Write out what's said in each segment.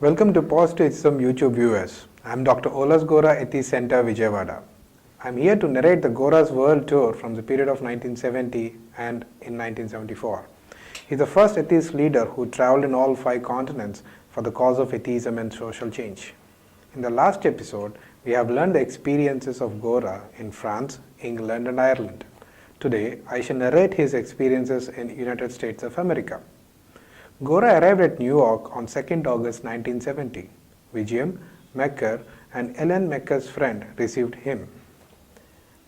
Welcome to Positivism YouTube viewers. I am Dr. Olas Gora Atheist Center, Vijayawada. I am here to narrate the Gora's world tour from the period of 1970 and in 1974. He is the first atheist leader who traveled in all 5 continents for the cause of atheism and social change. In the last episode, we have learned the experiences of Gora in France, England and Ireland. Today, I shall narrate his experiences in the United States of America. Gora arrived at New York on 2nd August 1970. Vijayam, Mecker and Ellen Mecker's friend received him.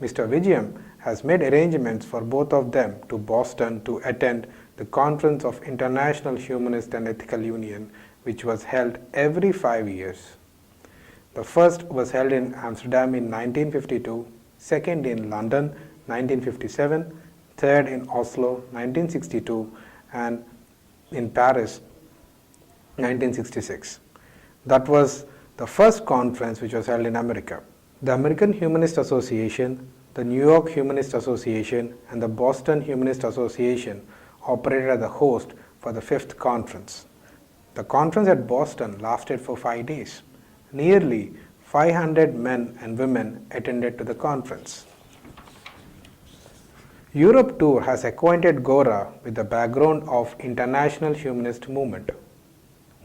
Mr. Vijayam has made arrangements for both of them to Boston to attend the Conference of International Humanist and Ethical Union, which was held every 5 years. The first was held in Amsterdam in 1952, second in London 1957, third in Oslo 1962 and in Paris 1966. That was the first conference which was held in America. The American Humanist Association, the New York Humanist Association and the Boston Humanist Association operated as the host for the 5th conference. The conference at Boston lasted for 5 days. Nearly 500 men and women attended to the conference. Europe tour has acquainted Gora with the background of international humanist movement.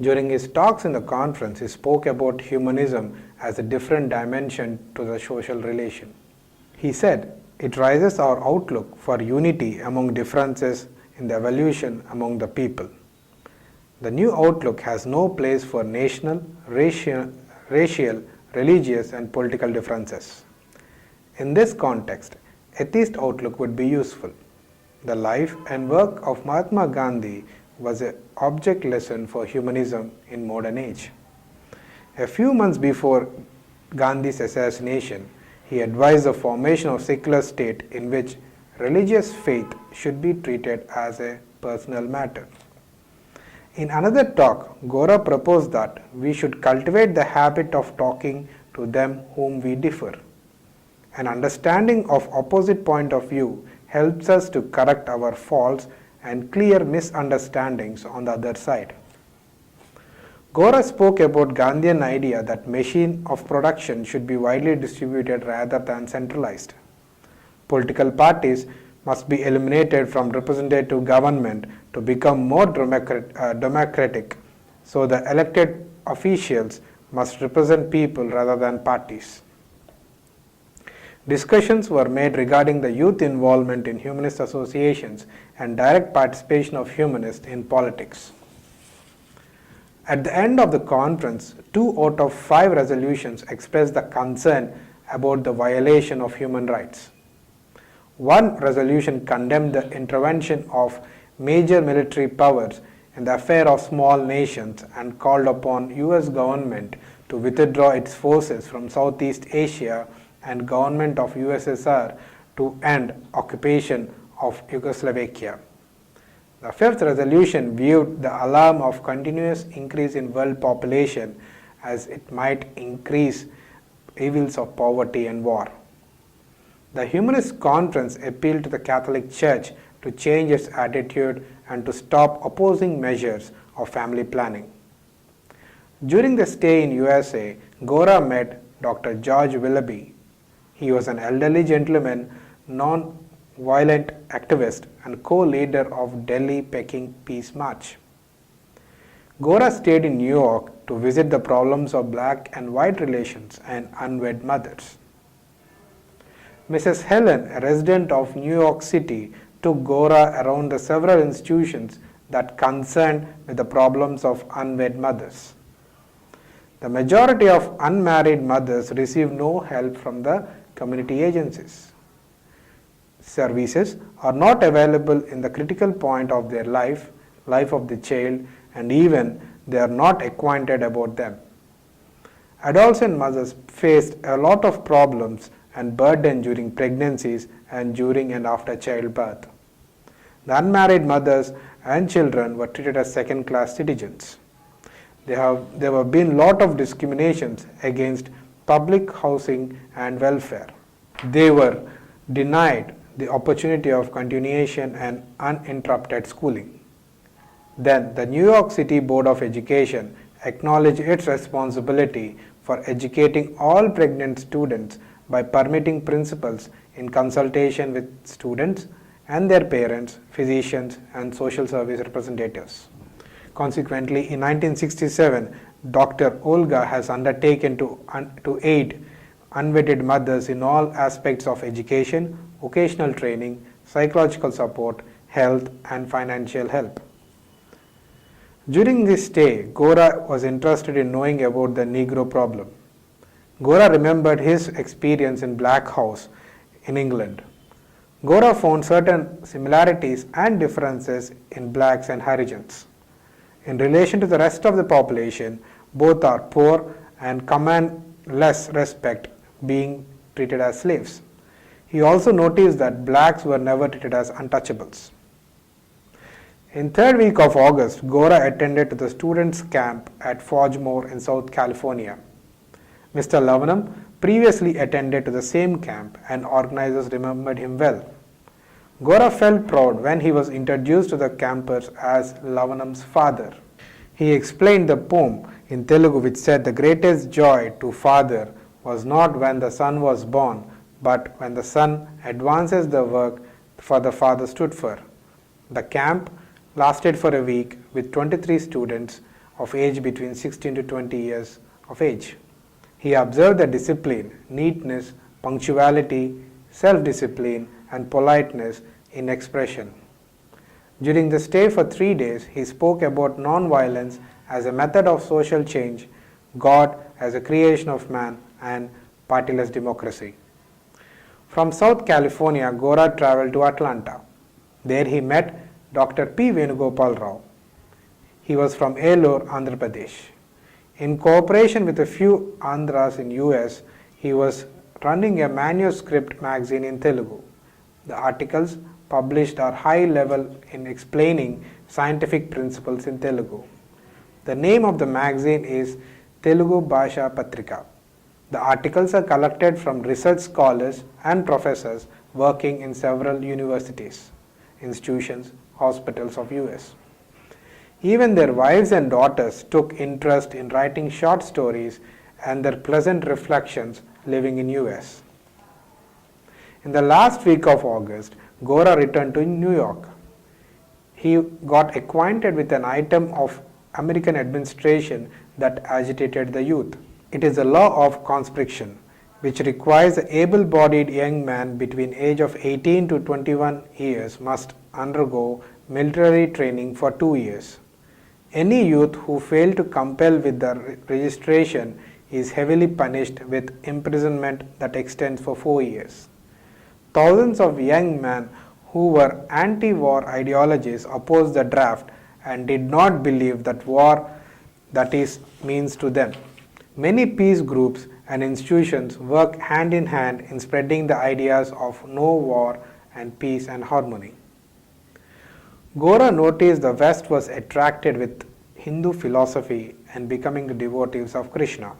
During his talks in the conference, he spoke about humanism as a different dimension to the social relation. He said, it raises our outlook for unity among differences in the evolution among the people. The new outlook has no place for national, racial, religious and political differences. In this context, atheist outlook would be useful. The life and work of Mahatma Gandhi was an object lesson for humanism in modern age. A few months before Gandhi's assassination, he advised the formation of a secular state in which religious faith should be treated as a personal matter. In another talk, Gora proposed that we should cultivate the habit of talking to them whom we differ. An understanding of opposite point of view helps us to correct our faults and clear misunderstandings on the other side. Gora spoke about Gandhian idea that machine of production should be widely distributed rather than centralized. Political parties must be eliminated from representative government to become more democratic, so the elected officials must represent people rather than parties. Discussions were made regarding the youth involvement in humanist associations and direct participation of humanists in politics. At the end of the conference, 2 out of 5 resolutions expressed the concern about the violation of human rights. One resolution condemned the intervention of major military powers in the affair of small nations and called upon US government to withdraw its forces from Southeast Asia and government of USSR to end occupation of Yugoslavia. The 5th resolution viewed the alarm of continuous increase in world population as it might increase evils of poverty and war. The Humanist Conference appealed to the Catholic Church to change its attitude and to stop opposing measures of family planning. During the stay in USA, Gora met Dr. George Willoughby. He was an elderly gentleman, non-violent activist and co-leader of Delhi Peking Peace March. Gora stayed in New York to visit the problems of black and white relations and unwed mothers. Mrs. Helen, a resident of New York City, took Gora around the several institutions that concerned with the problems of unwed mothers. The majority of unmarried mothers receive no help from the community agencies. Services are not available in the critical point of their life of the child, and even they are not acquainted about them. Adolescent mothers faced a lot of problems and burden during pregnancies and during and after childbirth. The unmarried mothers and children were treated as second-class citizens. There have been lot of discriminations against public housing and welfare. They were denied the opportunity of continuation and uninterrupted schooling. Then the New York City Board of Education acknowledged its responsibility for educating all pregnant students by permitting principals in consultation with students and their parents, physicians, and social service representatives. Consequently, in 1967, Dr. Olga has undertaken to aid unwedded mothers in all aspects of education, vocational training, psychological support, health, and financial help. During this stay, Gora was interested in knowing about the Negro problem. Gora remembered his experience in Black House in England. Gora found certain similarities and differences in blacks and Harijans. In relation to the rest of the population, both are poor and command less respect, being treated as slaves. He also noticed that blacks were never treated as untouchables. In third week of August, Gora attended to the students' camp at Forgemore in South California. Mr. Lavanam previously attended to the same camp and organizers remembered him well. Gora felt proud when he was introduced to the campers as Lavanam's father. He explained the poem in Telugu which said the greatest joy to father was not when the son was born, but when the son advances the work for the father stood for. The camp lasted for a week with 23 students of age between 16 to 20 years of age. He observed the discipline, neatness, punctuality, self-discipline, and politeness in expression. During the stay for 3 days, he spoke about non-violence as a method of social change, God as a creation of man, and partyless democracy. From South California, Gora traveled to Atlanta. There he met Dr. P. Venugopal Rao. He was from Elore, Andhra Pradesh. In cooperation with a few Andhras in US, he was running a manuscript magazine in Telugu. The articles published are high level in explaining scientific principles in Telugu. The name of the magazine is Telugu Bhasha Patrika. The articles are collected from research scholars and professors working in several universities, institutions, hospitals of US. Even their wives and daughters took interest in writing short stories and their pleasant reflections living in US. In the last week of August, Gora returned to New York. He got acquainted with an item of American administration that agitated the youth. It is the law of conscription, which requires an able-bodied young man between age of 18 to 21 years must undergo military training for 2 years. Any youth who failed to comply with the registration is heavily punished with imprisonment that extends for 4 years. Thousands of young men who were anti-war ideologies opposed the draft and did not believe that war means to them. Many peace groups and institutions work hand in hand in spreading the ideas of no war and peace and harmony. Gora noticed the West was attracted with Hindu philosophy and becoming the devotees of Krishna.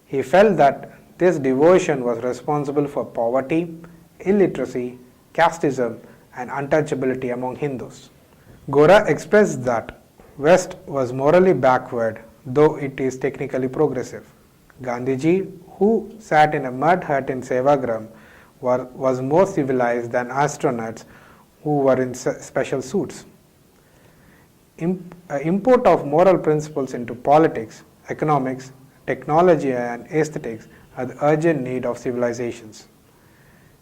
He felt that this devotion was responsible for poverty, illiteracy, casteism, and untouchability among Hindus. Gora expressed that West was morally backward, though it is technically progressive. Gandhiji, who sat in a mud hut in Sevagram, was more civilized than astronauts who were in special suits. Import of moral principles into politics, economics, technology, and aesthetics are the urgent need of civilizations.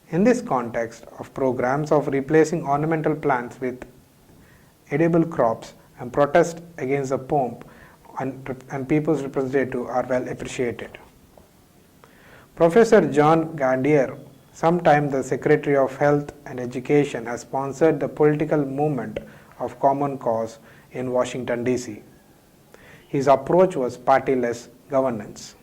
In this context of programs of replacing ornamental plants with edible crops and protest against the pomp and people's representative are well appreciated. Professor John Gandier, sometime the Secretary of Health and Education, has sponsored the political movement of Common Cause in Washington, D.C. His approach was party-less governance.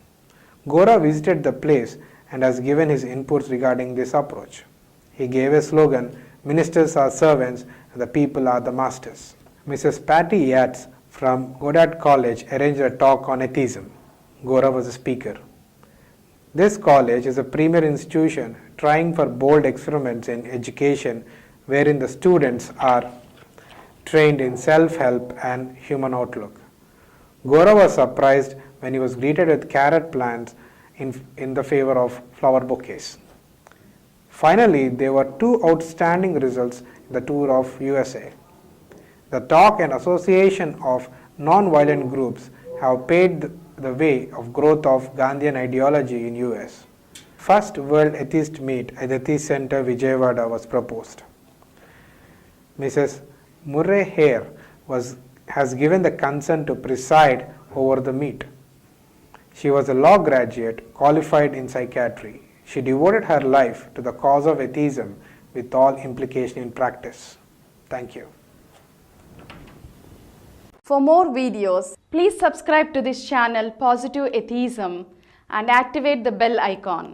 Gora visited the place and has given his inputs regarding this approach. He gave a slogan, "Ministers are servants and the people are the masters." Mrs. Patty Yates from Goddard College arranged a talk on atheism. Gora was a speaker. This college is a premier institution trying for bold experiments in education wherein the students are trained in self-help and human outlook. Gora was surprised when he was greeted with carrot plants in the favor of flower bouquets. Finally, there were two outstanding results in the tour of USA. The talk and association of non-violent groups have paved the way of growth of Gandhian ideology in US. First World Atheist Meet at the Atheist Center Vijayawada was proposed. Mrs. Murray Hare has given the consent to preside over the meet. She was a law graduate qualified in psychiatry. She devoted her life to the cause of atheism with all implication in practice. Thank you. For more videos, please subscribe to this channel Positive Atheism and activate the bell icon.